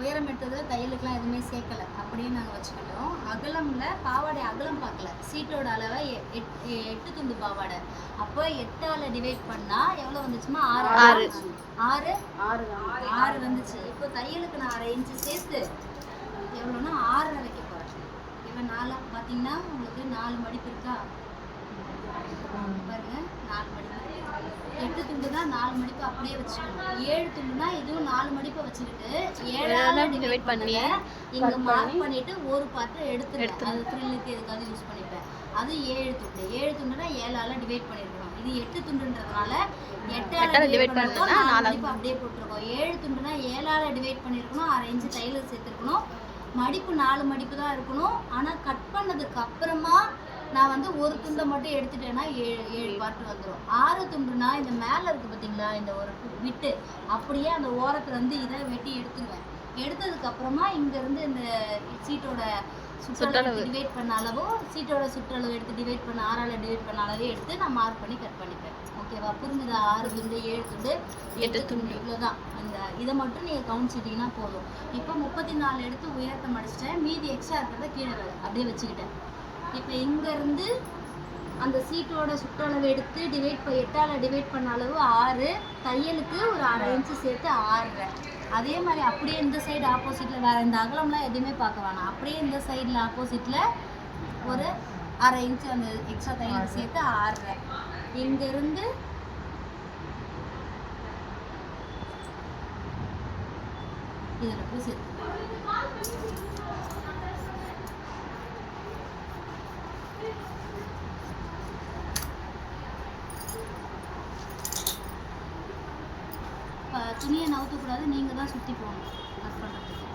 உயரம் எடுத்ததில் தையலுக்குலாம் எதுவுமே சேர்க்கலை, அப்படியே நாங்கள் வச்சுக்கிட்டோம். அகலம்ல பாவாடை அகலம் பார்க்கல, சீட்டோட அளவை 8 துண்டு பாவாடை. அப்போ 8ஆல் டிவைட் பண்ணால் எவ்வளோ வந்துச்சுமா? 6 வந்துச்சு. இப்போ தையலுக்கு நான் 1/2 இன்ச்சு சேர்த்து எவ்வளோன்னா 6 வைக்க போகிறேன். இப்போ 4 பார்த்தீங்கன்னா உங்களுக்கு 4 மடிப்பு இருக்கா பாருங்க, 4 மடிப்பு. 8 துண்டுனா 4 மடிப்பு அப்படியே வச்சுக்கணும். 7 துண்டுனா இதுவும் 4 மடிப்பை வச்சுக்கிட்டு 7ஆல் டிவைட் பண்ணி இங்கே மார்க் பண்ணிட்டு ஒரு பாட்டு எடுத்துருவேன். அது த்ரில்லுக்கு எதுக்காவது யூஸ் பண்ணிப்பேன். அது 7 துண்டு. 7 துண்டுனா 7ஆல் டிவைட் பண்ணியிருக்கணும். இது 8 துண்டுன்றதுனால 8ஆல் டிவைட் பண்ணோம், 4 மடிப்பு அப்படியே போட்டிருக்கோம். 7 துண்டுனா 7ஆல் டிவைட் பண்ணியிருக்கணும், 1/2 இன்ச்சு தையல் சேர்த்துருக்கணும். மடிப்பு 4 மடிப்பு தான் இருக்கணும். ஆனால் கட் பண்ணதுக்கு அப்புறமா நான் வந்து ஒரு துண்டை மட்டும் எடுத்துட்டேன்னா 7 பார்ட் வந்துடும். 6 துண்டுனா இந்த மேலே இருக்குது பார்த்தீங்களா, இந்த ஒரு விட்டு அப்படியே அந்த ஓரத்தில் வந்து இதை வெட்டி எடுத்துருவேன். எடுத்ததுக்கப்புறமா இங்கேருந்து இந்த சீட்டோட சுற்றளவு டிவைட் பண்ண அளவும் சீட்டோட சுற்றளவு எடுத்து டிவைட் பண்ண 6ஆல் டிவைட் பண்ண அளவே எடுத்து நான் மார்க் பண்ணி கட் பண்ணிப்பேன். ஓகேவா? புரிஞ்சுதா? 6 துண்டு 7 துண்டு 8 துண்டு இவ்வளோதான். அந்த இதை மட்டும் நீங்கள் கவுன்சிட்டிங்கன்னா போதும். இப்போ 34 எடுத்து உயரத்தை மடிச்சிட்டேன். மீதி எக்ஸ்ட்ரா இருக்கிறத கீழே அப்படியே வச்சுக்கிட்டேன். இப்போ இங்கேருந்து அந்த சீட்டோட சுற்றளவு எடுத்து 8ஆல் டிவைட் பண்ண அளவு 6, தையலுக்கு ஒரு 1/2 இன்ச்சு சேர்த்து 6. அதே மாதிரி அப்படியே இந்த சைடு ஆப்போசிட்டில் வேறு இந்த அகலம்லாம் எதுவுமே பார்க்க வேணாம். அப்படியே இந்த சைடில் ஆப்போசிட்டில் ஒரு 1/2 இன்ச்சு அந்த எக்ஸ்ட்ரா தையலுக்கு சேர்த்து 6. இங்கேருந்து இதில் போய் சேர்த்து துணியை நவுத்தக்கூடாது, நீங்கள் தான் சுற்றி போகணும் கட் பண்ணுறதுக்கு.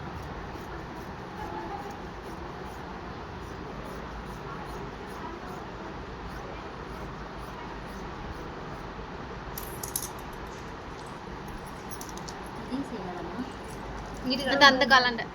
இதையும் செய்யலாமா? அந்த காலாண்ட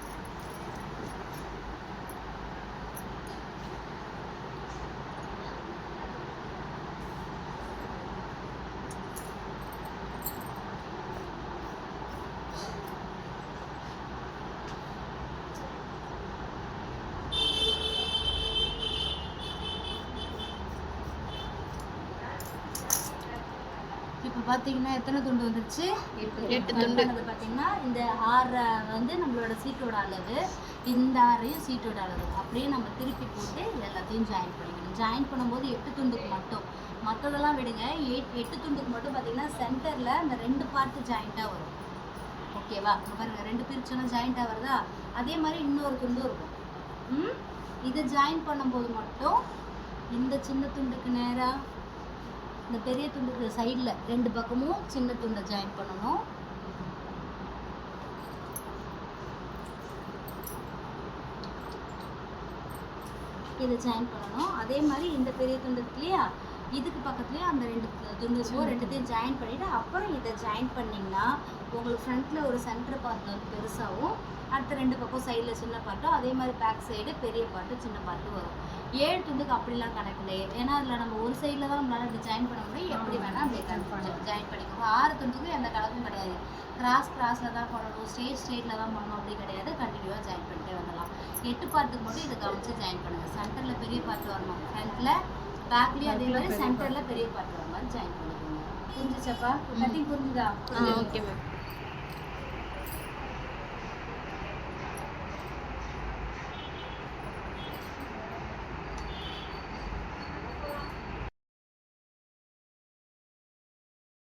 இப்போ பார்த்தீங்கன்னா எத்தனை துண்டு வந்துருச்சு? 8 துண்டு. பார்த்தீங்கன்னா இந்த 6 வந்து நம்மளோட சீட்டோட அளவு, இந்த 6ஐயும் சீட்டோட அளவு அப்படியே நம்ம திருப்பி போட்டு எல்லாத்தையும் ஜாயின் பண்ணிக்கணும். ஜாயின் பண்ணும்போது 8 துண்டுக்கு மட்டும், மற்றதெல்லாம் விடுங்க. 8 துண்டுக்கு மட்டும் பார்த்தீங்கன்னா சென்டரில் அந்த 2 பார்ட்டு ஜாயிண்ட்டாக வரும். ஓகேவா? பாருங்கள், 2 பிரிச்சோன்னா ஜாயிண்ட்டாக வருதா? அதே மாதிரி இன்னொரு துண்டும் இருக்கும். இதை ஜாயின் பண்ணும்போது மட்டும் இந்த சின்ன துண்டுக்கு நேராக இந்த பெரிய துண்டுக்கு சைடில் 2 பக்கமும் சின்ன துண்டை ஜாயின் பண்ணணும். இதை ஜாயின் பண்ணணும். அதே மாதிரி இந்த பெரிய துண்டுக்கு இல்லையா, இதுக்கு பக்கத்துலேயே அந்த 2 துண்டுக்கும் 2த்தையும் ஜாயின் பண்ணிவிட்டு அப்புறம் இதை ஜாயின் பண்ணிங்கன்னா உங்களுக்கு ஃப்ரண்ட்டில் ஒரு சென்டர் பார்ட் வந்து பெருசாகவும் அடுத்த 2 பக்கம் சைடில் சின்ன பார்ட்டும் அதே மாதிரி பேக் சைடு பெரிய பார்ட்டு சின்ன பார்ட்டும் வரும். 7 துண்டுக்கு அப்படிலாம் கணக்கில்லை. ஏன்னா அதில் நம்ம ஒரு சைடில் தான் நம்மளால் இப்படி ஜாயின் பண்ண முடியும். எப்படி வேணால் அப்படி ஜாயின் பண்ணிக்கோங்க. 6 துண்டுக்கும் எந்த கணக்கும் கிடையாது. கிராஸில் தான் பண்ணணும், ஸ்ட்ரெயிட்டில் தான் பண்ணணும் அப்படி கிடையாது. கண்டினியூவாக ஜாயின் பண்ணிட்டே வந்துடலாம். 8 பார்ட்டுக்கு மட்டும் இதை கவனித்து ஜாயின் பண்ணுங்கள். சென்டரில் பெரிய பார்ட் வரணும், ஃப்ரண்ட்டில் பேக்லேயும் அதே மாதிரி சென்டரில் பெரிய பார்ட் வர மாதிரி ஜாயின் பண்ணிக்கோங்க. புரிஞ்சுச்சப்பா? கட்டிங் புரிஞ்சுதா? Okay ma'am.